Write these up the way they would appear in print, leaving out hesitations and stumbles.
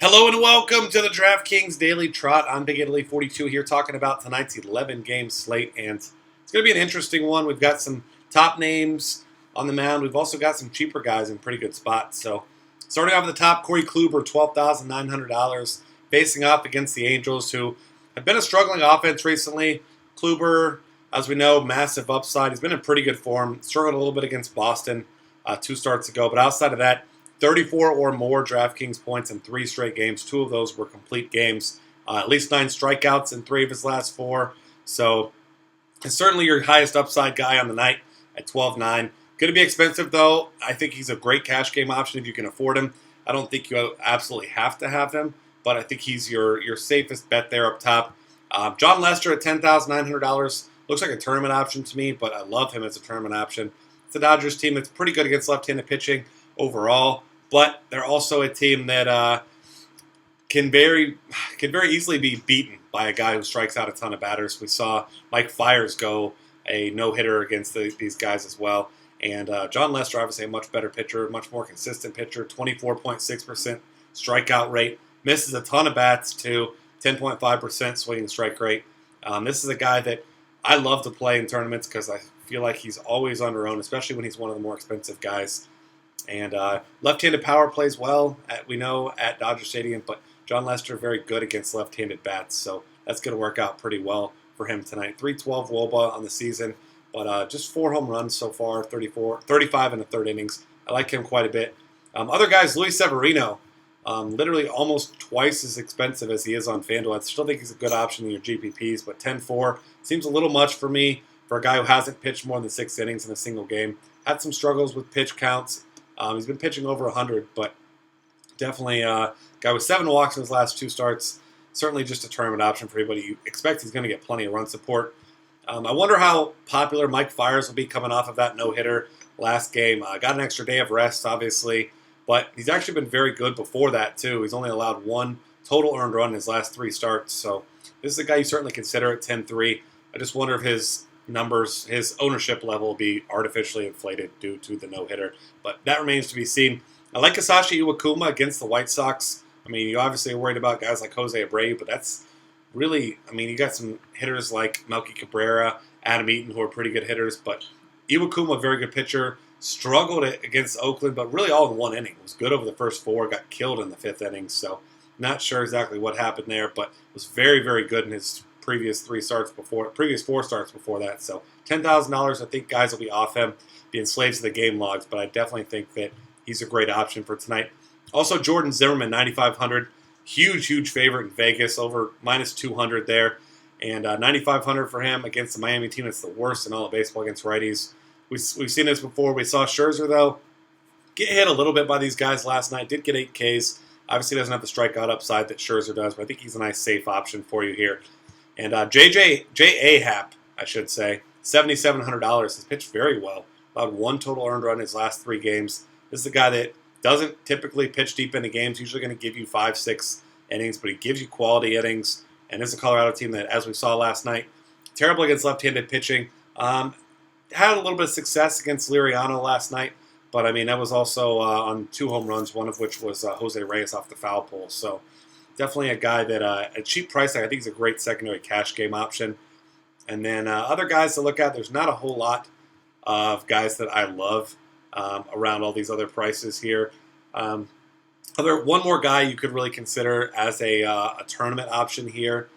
Hello and welcome to the DraftKings Daily Trot. I'm Big Italy 42 here talking about tonight's 11-game slate, and it's going to be an interesting one. We've got some top names on the mound. We've also got some cheaper guys in pretty good spots. So starting off at the top, Corey Kluber, $12,900, facing off against the Angels, who have been a struggling offense recently. Kluber, as we know, massive upside. He's been in pretty good form. Struggled a little bit against Boston 2 starts ago, but outside of that, 34 or more DraftKings points in 3 straight games. 2 of those were complete games. At least 9 strikeouts in 3 of his last 4. So it's certainly your highest upside guy on the night at 12-9. Going to be expensive, though. I think he's a great cash game option if you can afford him. I don't think you absolutely have to have him, but I think he's your safest bet there up top. John Lester at $10,900. Looks like a tournament option to me, but I love him as a tournament option. It's a Dodgers team that's pretty good against left-handed pitching overall, but they're also a team that can very easily be beaten by a guy who strikes out a ton of batters. We saw Mike Fiers go a no-hitter against these guys as well. And John Lester, obviously a much better pitcher, much more consistent pitcher, 24.6% strikeout rate. Misses a ton of bats too, 10.5% swinging strike rate. This is a guy that I love to play in tournaments because I feel like he's always under owned, especially when he's one of the more expensive guys. And left-handed power plays well, we know, at Dodger Stadium, but John Lester very good against left-handed bats, so that's going to work out pretty well for him tonight. 312 WOBA on the season, but just 4 home runs so far, 35 in the third innings. I like him quite a bit. Other guys, Luis Severino, literally almost twice as expensive as he is on FanDuel. I still think he's a good option in your GPPs, but 10-4 seems a little much for me for a guy who hasn't pitched more than 6 innings in a single game. Had some struggles with pitch counts. He's been pitching over 100, but definitely a guy with 7 walks in his last 2 starts. Certainly just a tournament option for anybody. You expect he's going to get plenty of run support. I wonder how popular Mike Fiers will be coming off of that no-hitter last game. Got an extra day of rest, obviously, but he's actually been very good before that, too. He's only allowed 1 total earned run in his last 3 starts, so this is a guy you certainly consider at 10-3. I just wonder if his numbers, his ownership level will be artificially inflated due to the no-hitter, but that remains to be seen. I like Hisashi Iwakuma against the White Sox. I mean, you obviously are worried about guys like Jose Abreu, but that's really, I mean, you got some hitters like Melky Cabrera, Adam Eaton, who are pretty good hitters, but Iwakuma, a very good pitcher, struggled against Oakland, but really all in 1 inning. Was good over the first 4, got killed in the 5th inning, so not sure exactly what happened there, but was very, very good in his previous 4 starts before that. So $10,000, I think guys will be off him, being slaves to the game logs, but I definitely think that he's a great option for tonight. Also, Jordan Zimmerman, 9,500, huge favorite in Vegas, over -200 there, and 9,500 for him against the Miami team that's the worst in all of baseball against righties. We've seen this before. We saw Scherzer, though, get hit a little bit by these guys last night. Did get 8 Ks. Obviously doesn't have the strikeout upside that Scherzer does, but I think he's a nice safe option for you here. And J.A. Happ, I should say, $7,700, has pitched very well. Allowed 1 total earned run in his last 3 games. This is a guy that doesn't typically pitch deep into games. Usually going to give you 5-6 innings, but he gives you quality innings. And this is a Colorado team that, as we saw last night, terrible against left-handed pitching. Had a little bit of success against Liriano last night, but I mean that was also on 2 home runs, one of which was Jose Reyes off the foul pole. So definitely a guy that at a cheap price, I think he's a great secondary cash game option. And then other guys to look at, there's not a whole lot of guys that I love around all these other prices here. One more guy you could really consider as a tournament option here,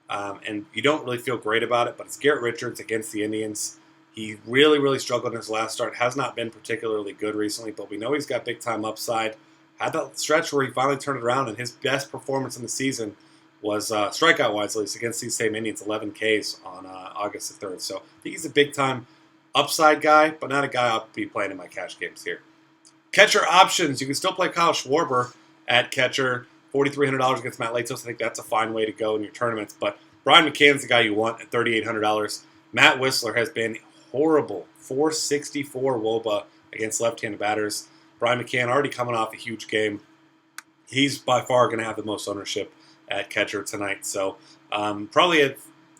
and you don't really feel great about it, but it's Garrett Richards against the Indians. He really struggled in his last start, has not been particularly good recently, but we know he's got big-time upside. Had that stretch where he finally turned it around, and his best performance in the season was, strikeout-wise at least, against these same Indians, 11 Ks on August the 3rd. So I think he's a big-time upside guy, but not a guy I'll be playing in my cash games here. Catcher options. You can still play Kyle Schwarber at catcher, $4,300 against Matt Latos. I think that's a fine way to go in your tournaments, but Brian McCann's the guy you want at $3,800. Matt Whistler has been horrible, 464 WOBA against left-handed batters. Brian McCann already coming off a huge game. He's by far going to have the most ownership at catcher tonight. So probably a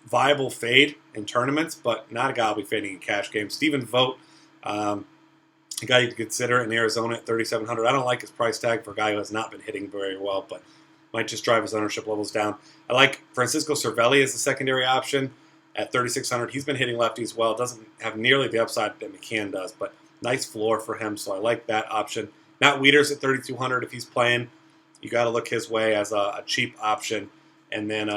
viable fade in tournaments, but not a guy I'll be fading in cash games. Stephen Vogt, a guy you can consider in Arizona at $3,700. I don't like his price tag for a guy who has not been hitting very well, but might just drive his ownership levels down. I like Francisco Cervelli as a secondary option at 3,600. He's been hitting lefties well. Doesn't have nearly the upside that McCann does, but nice floor for him, so I like that option. Matt Wieters at 3,200 if he's playing. You got to look his way as a cheap option. And then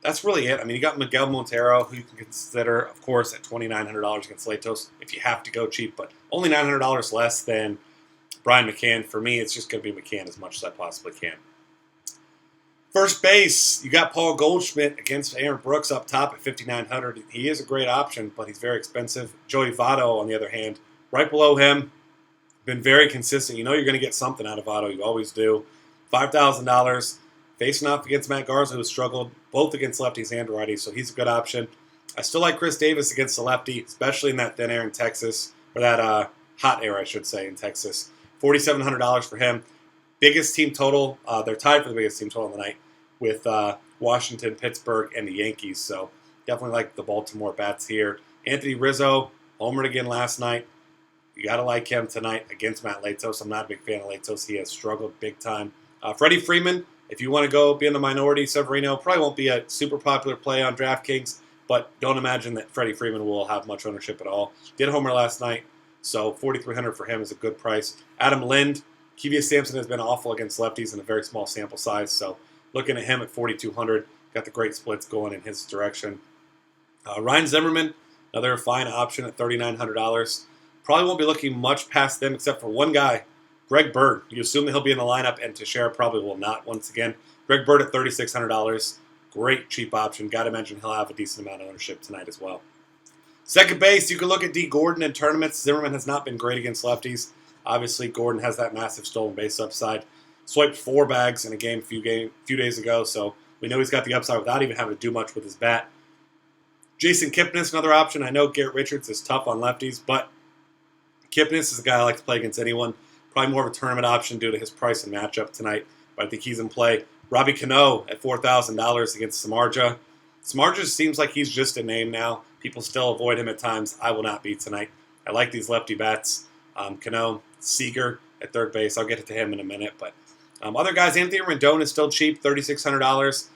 that's really it. I mean, you got Miguel Montero, who you can consider, of course, at $2,900 against Latos if you have to go cheap, but only $900 less than Brian McCann. For me, it's just going to be McCann as much as I possibly can. First base, you got Paul Goldschmidt against Aaron Brooks up top at $5,900. He is a great option, but he's very expensive. Joey Votto, on the other hand, right below him, been very consistent. You know you're going to get something out of Votto. You always do. $5,000. Facing off against Matt Garza, who struggled both against lefties and righties, so he's a good option. I still like Chris Davis against the lefty, especially in that thin air in Texas, or that hot air, I should say, in Texas. $4,700 for him. Biggest team total. They're tied for the biggest team total of the night with Washington, Pittsburgh, and the Yankees. So definitely like the Baltimore bats here. Anthony Rizzo, homered again last night. You got to like him tonight against Matt Latos. I'm not a big fan of Latos. He has struggled big time. Freddie Freeman, if you want to go be in the minority, Severino probably won't be a super popular play on DraftKings, but don't imagine that Freddie Freeman will have much ownership at all. Did homer last night, so $4,300 for him is a good price. Adam Lind, Kevia Sampson has been awful against lefties in a very small sample size, so looking at him at $4,200, got the great splits going in his direction. Ryan Zimmerman, another fine option at $3,900. Probably won't be looking much past them except for one guy, Greg Bird. You assume that he'll be in the lineup, and Teixeira probably will not once again. Greg Bird at $3,600. Great cheap option. Got to mention he'll have a decent amount of ownership tonight as well. Second base, you can look at D. Gordon in tournaments. Zimmerman has not been great against lefties. Obviously, Gordon has that massive stolen base upside. Swiped 4 bags in a game a few days ago, so we know he's got the upside without even having to do much with his bat. Jason Kipnis, another option. I know Garrett Richards is tough on lefties, but Kipnis is a guy I like to play against anyone. Probably more of a tournament option due to his price and matchup tonight, but I think he's in play. Robbie Cano at $4,000 against Samardzija. Samardzija seems like he's just a name now. People still avoid him at times. I will not be tonight. I like these lefty bats. Cano, Seager at third base. I'll get to him in a minute, but other guys, Anthony Rendon is still cheap, $3,600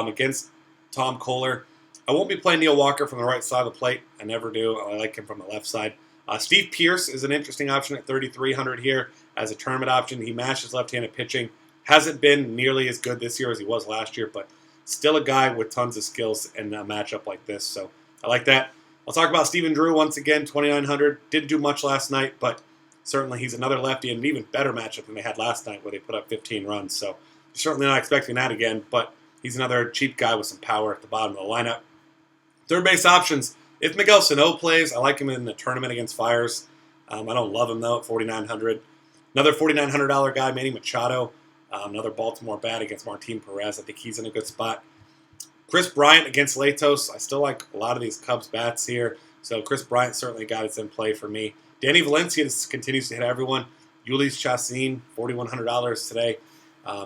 against Tom Kohler. I won't be playing Neil Walker from the right side of the plate. I never do. I like him from the left side. Steve Pearce is an interesting option at $3,300 here as a tournament option. He matches left-handed pitching. Hasn't been nearly as good this year as he was last year, but still a guy with tons of skills in a matchup like this. So I like that. I'll talk about Stephen Drew once again, $2,900. Didn't do much last night, but certainly he's another lefty in an even better matchup than they had last night where they put up 15 runs. So certainly not expecting that again, but he's another cheap guy with some power at the bottom of the lineup. Third base options. If Miguel Sano plays, I like him in the tournament against Fires. I don't love him, though, at $4,900. Another $4,900 guy, Manny Machado. Another Baltimore bat against Martin Perez. I think he's in a good spot. Chris Bryant against Latos. I still like a lot of these Cubs bats here. So Chris Bryant certainly got it in play for me. Danny Valencia continues to hit everyone. Ulysse Chassin, $4,100 today.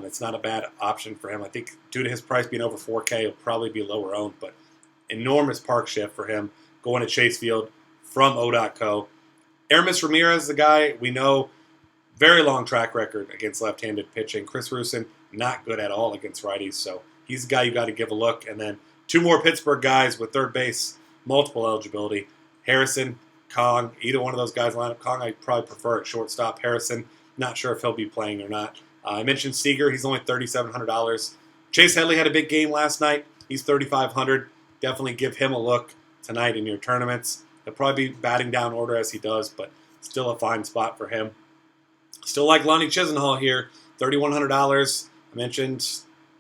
It's not a bad option for him. I think due to his price being over $4K, he'll probably be lower owned, but enormous park shift for him going to Chase Field from O.co. Aramis Ramirez, the guy we know, very long track record against left-handed pitching. Chris Rusin, not good at all against righties, so he's the guy you got to give a look. And then 2 more Pittsburgh guys with third base, multiple eligibility. Harrison, Kong, either one of those guys line up. Kong I probably prefer at shortstop. Harrison, not sure if he'll be playing or not. I mentioned Seager, he's only $3,700. Chase Headley had a big game last night. He's $3,500. Definitely give him a look tonight in your tournaments. He'll probably be batting down order as he does, but still a fine spot for him. Still like Lonnie Chisenhall here, $3,100. I mentioned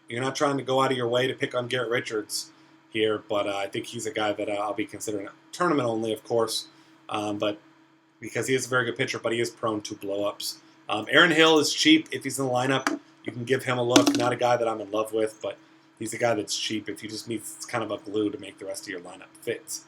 you're not trying to go out of your way to pick on Garrett Richards here, but I think he's a guy that I'll be considering tournament only, of course, but because he is a very good pitcher, but he is prone to blow-ups. Aaron Hill is cheap. If he's in the lineup, you can give him a look. Not a guy that I'm in love with, but he's a guy that's cheap if you just need kind of a glue to make the rest of your lineup fits.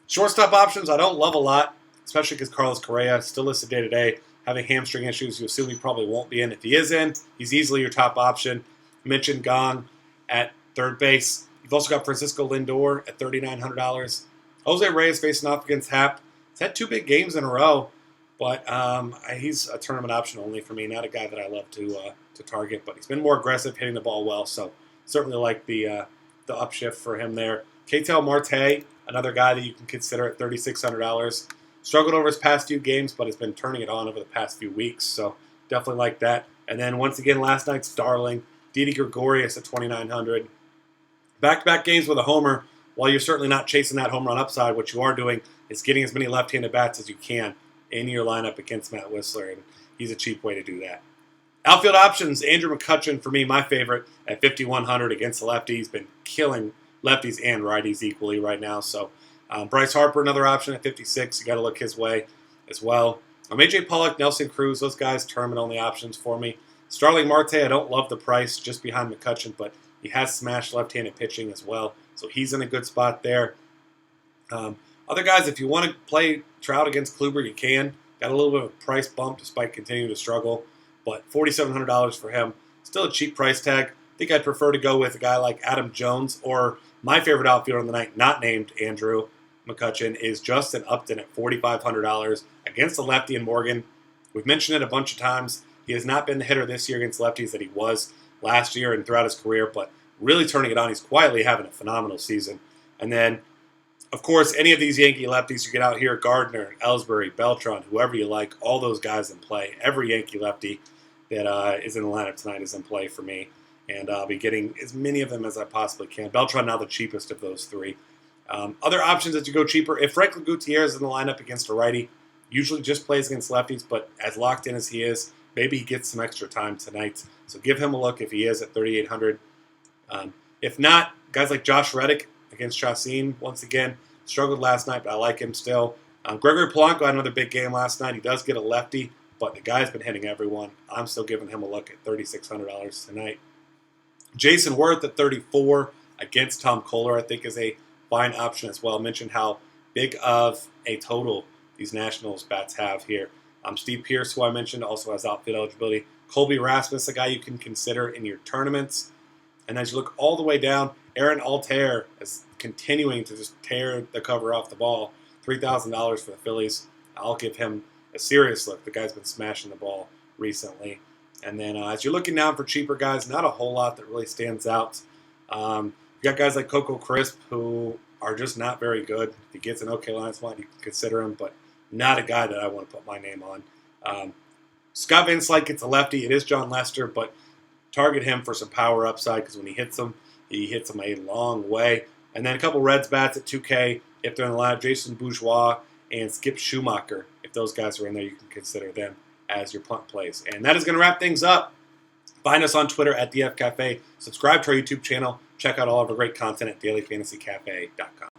Shortstop options, I don't love a lot, especially because Carlos Correa still listed day-to-day, having hamstring issues. You assume he probably won't be in. If he is in, he's easily your top option. I mentioned Gong at third base. You've also got Francisco Lindor at $3,900. Jose Reyes facing off against Happ. He's had 2 big games in a row, But he's a tournament option only for me, not a guy that I love to target. But he's been more aggressive, hitting the ball well, so certainly like the upshift for him there. Ketel Marte, another guy that you can consider at $3,600. Struggled over his past few games, but has been turning it on over the past few weeks, so definitely like that. And then once again, last night's darling, Didi Gregorius at $2,900. Back-to-back games with a homer. While you're certainly not chasing that home run upside, what you are doing is getting as many left-handed bats as you can in your lineup against Matt Whistler, and he's a cheap way to do that. Outfield options, Andrew McCutchen, for me, my favorite, at $5,100 against the lefty. He's been killing lefties and righties equally right now. So Bryce Harper, another option at $56. You got to look his way as well. AJ Pollock, Nelson Cruz, those guys, tournament-only options for me. Starling Marte, I don't love the price, just behind McCutchen, but he has smashed left-handed pitching as well, so he's in a good spot there. Other guys, if you want to play Trout against Kluber, you can. Got a little bit of a price bump despite continuing to struggle, but $4,700 for him. Still a cheap price tag. I think I'd prefer to go with a guy like Adam Jones, or my favorite outfielder on the night, not named Andrew McCutchen, is Justin Upton at $4,500 against the lefty in Morgan. We've mentioned it a bunch of times. He has not been the hitter this year against lefties that he was last year and throughout his career, but really turning it on. He's quietly having a phenomenal season. And then, of course, any of these Yankee lefties you get out here, Gardner, Ellsbury, Beltran, whoever you like, all those guys in play. Every Yankee lefty that is in the lineup tonight is in play for me, and I'll be getting as many of them as I possibly can. Beltran now the cheapest of those three. Other options that you go cheaper, if Franklin Gutierrez is in the lineup against a righty, usually just plays against lefties, but as locked in as he is, maybe he gets some extra time tonight. So give him a look if he is at $3,800. If not, guys like Josh Reddick against Chacin, once again, struggled last night, but I like him still. Gregory Polanco had another big game last night. He does get a lefty, but the guy's been hitting everyone. I'm still giving him a look at $3,600 tonight. Jason Worth at $34 against Tom Kohler, I think, is a fine option as well. I mentioned how big of a total these Nationals bats have here. Steve Pearce, who I mentioned, also has outfield eligibility. Colby Rasmus, a guy you can consider in your tournaments. And as you look all the way down, Aaron Altair is continuing to just tear the cover off the ball. $3,000 for the Phillies. I'll give him a serious look. The guy's been smashing the ball recently. And then as you're looking down for cheaper guys, not a whole lot that really stands out. You got guys like Coco Crisp, who are just not very good. If he gets an okay line spot, you can consider him, but not a guy that I want to put my name on. Scott Van Slyke gets a lefty. It is John Lester, but target him for some power upside, because when he hits them a long way. And then a couple Reds bats at 2K if they're in the lineup. Jason Bourgeois and Skip Schumacher. If those guys are in there, you can consider them as your punt plays. And that is going to wrap things up. Find us on Twitter at DF Cafe. Subscribe to our YouTube channel. Check out all of our great content at dailyfantasycafe.com.